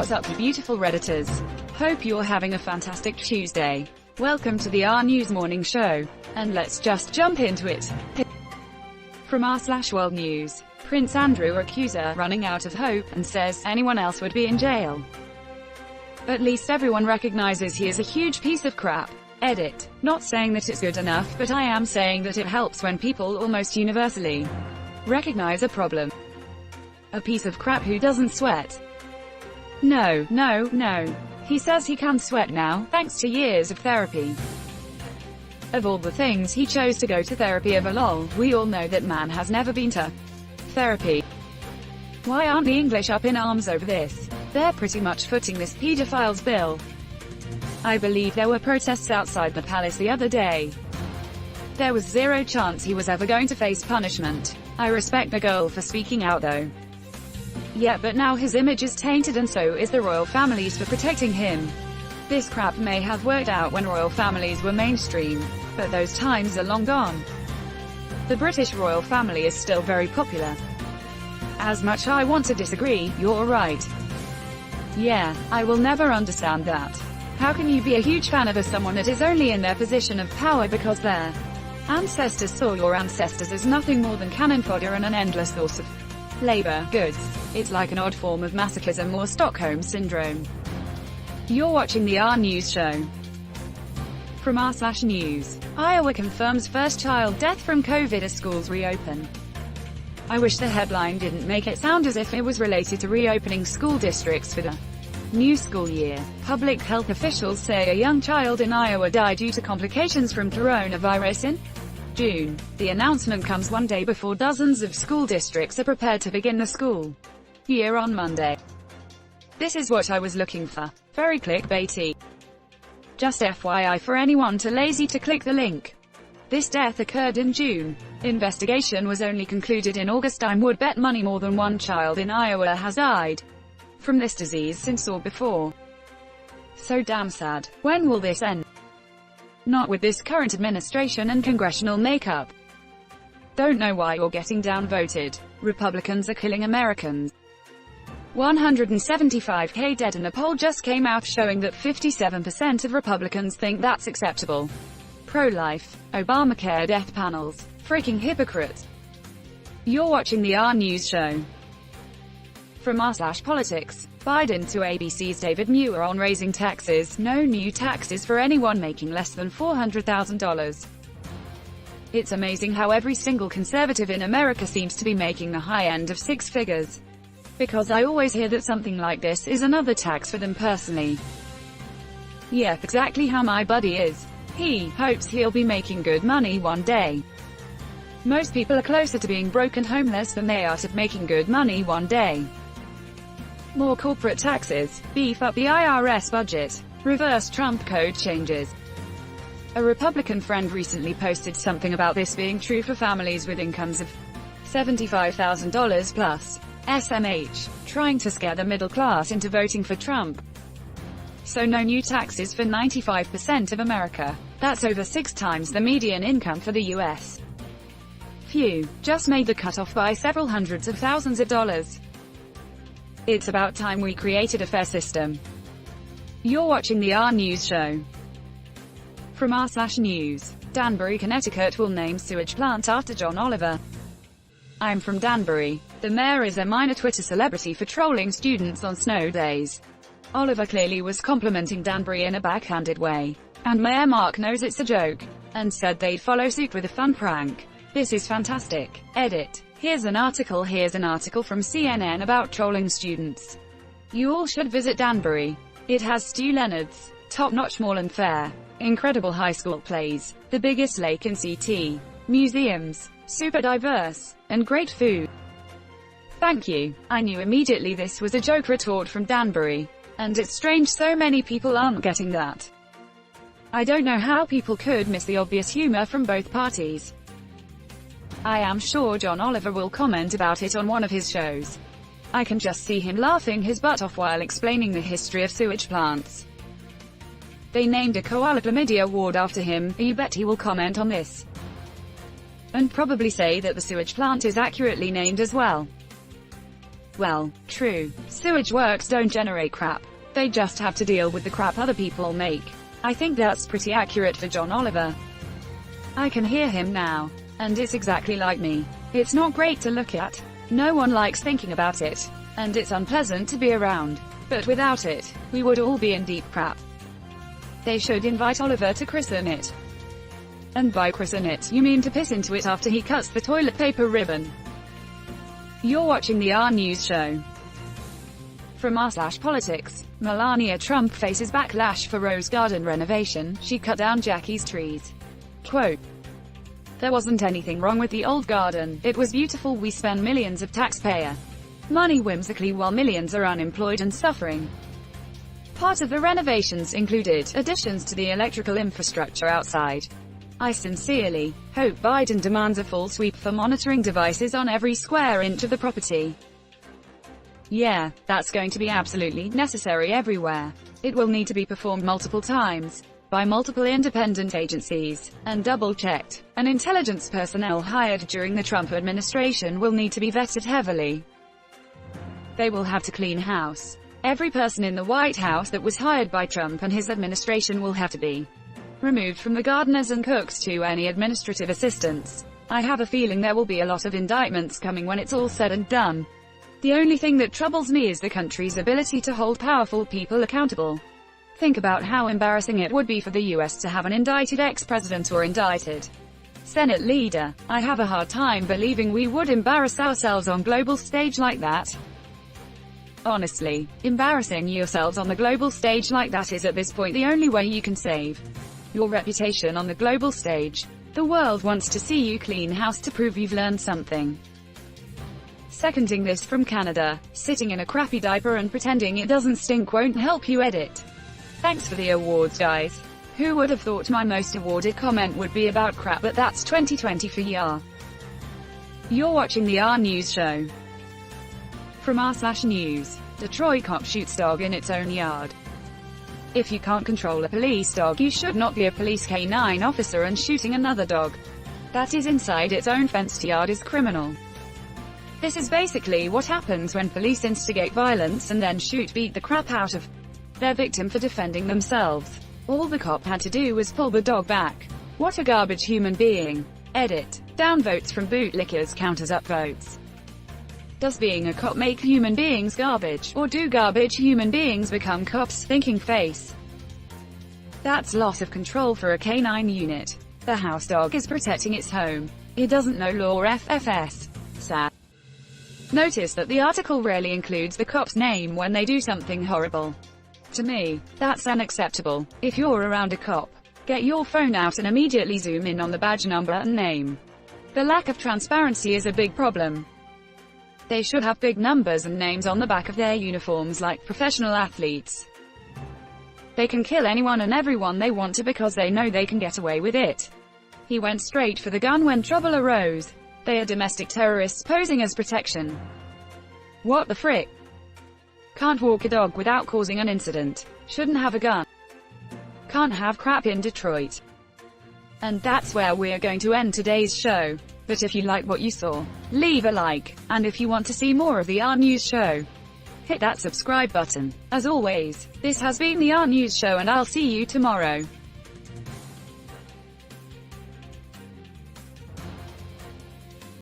What's up, you beautiful Redditors? Hope you're having a fantastic Tuesday. Welcome to the RNEWS morning show. And let's just jump into it. From r/World News, Prince Andrew accuser running out of hope, and says anyone else would be in jail. At least everyone recognizes he is a huge piece of crap. Edit. Not saying that it's good enough, but I am saying that it helps when people almost universally recognize a problem. A piece of crap who doesn't sweat. No. He says he can sweat now, thanks to years of therapy. Of all the things he chose to go to therapy over, lol, we all know that man has never been to therapy. Why aren't the English up in arms over this? They're pretty much footing this pedophile's bill. I believe there were protests outside the palace the other day. There was zero chance he was ever going to face punishment. I respect the girl for speaking out though. Yeah, but now his image is tainted, and so is the royal families for protecting him. This crap may have worked out when royal families were mainstream, but those times are long gone. The British royal family is still very popular. As much I want to disagree, you're right. Yeah, I will never understand that. How can you be a huge fan of someone that is only in their position of power because their ancestors saw your ancestors as nothing more than cannon fodder and an endless source of labor goods? It's like an odd form of masochism or Stockholm syndrome. You're watching the RNEWS show. From r/News, Iowa confirms first child death from COVID as schools reopen. I wish the headline didn't make it sound as if it was related to reopening school districts for the new school year. Public health officials say a young child in Iowa died due to complications from coronavirus in June. The announcement comes one day before dozens of school districts are prepared to begin the school year on Monday. This is what I was looking for. Very clickbaity. Just FYI for anyone too lazy to click the link. This death occurred in June. Investigation was only concluded in August. I would bet money more than one child in Iowa has died from this disease since or before. So damn sad. When will this end? Not with this current administration and congressional makeup. Don't know why you're getting downvoted. Republicans are killing Americans. 175k dead, and a poll just came out showing that 57% of Republicans think that's acceptable. Pro-life, Obamacare death panels. Freaking hypocrite. You're watching the RNEWS show. From r/Politics, Biden to ABC's David Muir on raising taxes. No new taxes for anyone making less than $400,000. It's amazing how every single conservative in America seems to be making the high end of six figures. Because I always hear that something like this is another tax for them personally. Yep, exactly how my buddy is. He hopes he'll be making good money one day. Most people are closer to being broke and homeless than they are to making good money one day. More corporate taxes, beef up the IRS budget, reverse Trump code changes. A Republican friend recently posted something about this being true for families with incomes of $75,000 plus. SMH, trying to scare the middle class into voting for Trump. So no new taxes for 95% of America. That's over 6 times the median income for the US. Phew, just made the cutoff by several hundreds of thousands of dollars. It's about time we created a fair system. You're watching the RNEWS show. From r/News, Danbury, Connecticut will name sewage plant after John Oliver. I'm from Danbury. The mayor is a minor Twitter celebrity for trolling students on snow days. Oliver clearly was complimenting Danbury in a backhanded way. And Mayor Mark knows it's a joke, and said they'd follow suit with a fun prank. This is fantastic. Edit. Here's an article from CNN about trolling students. You all should visit Danbury. It has Stu Leonard's top-notch mall and fair, incredible high school plays, the biggest lake in CT, museums, super diverse, and great food. Thank you. I knew immediately this was a joke retort from Danbury. And it's strange so many people aren't getting that. I don't know how people could miss the obvious humor from both parties. I am sure John Oliver will comment about it on one of his shows. I can just see him laughing his butt off while explaining the history of sewage plants. They named a koala chlamydia ward after him. You bet he will comment on this. And probably say that the sewage plant is accurately named as well. Well, true. Sewage works don't generate crap. They just have to deal with the crap other people make. I think that's pretty accurate for John Oliver. I can hear him now. And it's exactly like me. It's not great to look at. No one likes thinking about it. And it's unpleasant to be around. But without it, we would all be in deep crap. They should invite Oliver to christen it. And by christen it, you mean to piss into it after he cuts the toilet paper ribbon. You're watching the RNEWS show. From r/politics, Melania Trump faces backlash for Rose Garden renovation. She cut down Jackie's trees. Quote, "There wasn't anything wrong with the old garden. It was beautiful. We spend millions of taxpayer money whimsically while millions are unemployed and suffering." Part of the renovations included additions to the electrical infrastructure outside. "I sincerely hope Biden demands a full sweep for monitoring devices on every square inch of the property. Yeah, that's going to be absolutely necessary everywhere. It will need to be performed multiple times, by multiple independent agencies, and double-checked, and intelligence personnel hired during the Trump administration will need to be vetted heavily. They will have to clean house. Every person in the White House that was hired by Trump and his administration will have to be removed, from the gardeners and cooks to any administrative assistants. I have a feeling there will be a lot of indictments coming when it's all said and done. The only thing that troubles me is the country's ability to hold powerful people accountable. Think about how embarrassing it would be for the US to have an indicted ex-president or indicted Senate leader. I have a hard time believing we would embarrass ourselves on global stage like that. Honestly, embarrassing yourselves on the global stage like that is at this point the only way you can save your reputation on the global stage. The world wants to see you clean house to prove you've learned something." Seconding this from Canada, "Sitting in a crappy diaper and pretending it doesn't stink won't help you edit. Thanks for the awards, guys. Who would have thought my most awarded comment would be about crap, but that's 2020 for ya." You're watching the RNEWS show. From r/news, Detroit cop shoots dog in its own yard. If you can't control a police dog, you should not be a police canine officer, and shooting another dog that is inside its own fenced yard is criminal. This is basically what happens when police instigate violence and then beat the crap out of their victim for defending themselves. All the cop had to do was pull the dog back. What a garbage human being. Edit. Downvotes from bootlickers count as upvotes. Does being a cop make human beings garbage, or do garbage human beings become cops? Thinking face. That's loss of control for a canine unit. The house dog is protecting its home. It doesn't know law. FFS. Sad. Notice that the article rarely includes the cop's name when they do something horrible. To me, that's unacceptable. If you're around a cop, get your phone out and immediately zoom in on the badge number and name. The lack of transparency is a big problem. They should have big numbers and names on the back of their uniforms like professional athletes. They can kill anyone and everyone they want to because they know they can get away with it. He went straight for the gun when trouble arose. They are domestic terrorists posing as protection. What the frick? Can't walk a dog without causing an incident. Shouldn't have a gun. Can't have crap in Detroit. And that's where we're going to end today's show. But if you like what you saw, leave a like, and if you want to see more of the RNEWS show, hit that subscribe button. As always, this has been the RNEWS show, and I'll see you tomorrow.